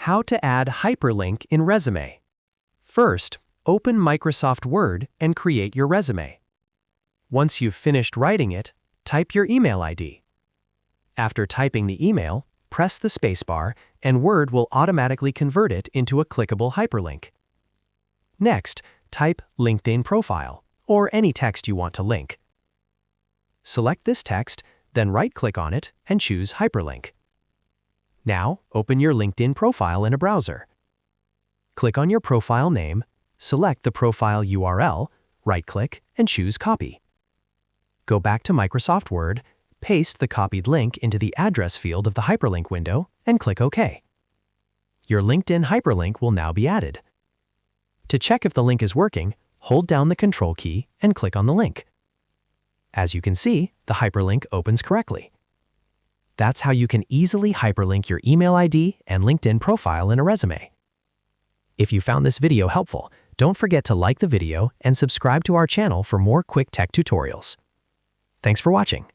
How to add hyperlink in resume. First, open Microsoft Word and create your resume. Once you've finished writing it, type your email ID. After typing the email, press the spacebar and Word will automatically convert it into a clickable hyperlink. Next, type LinkedIn profile, or any text you want to link. Select this text, then right-click on it and choose Hyperlink. Now, open your LinkedIn profile in a browser. Click on your profile name, select the profile URL, right-click, and choose Copy. Go back to Microsoft Word, paste the copied link into the address field of the hyperlink window, and click OK. Your LinkedIn hyperlink will now be added. To check if the link is working, hold down the Control key and click on the link. As you can see, the hyperlink opens correctly. That's how you can easily hyperlink your email ID and LinkedIn profile in a resume. If you found this video helpful, don't forget to like the video and subscribe to our channel for more quick tech tutorials. Thanks for watching.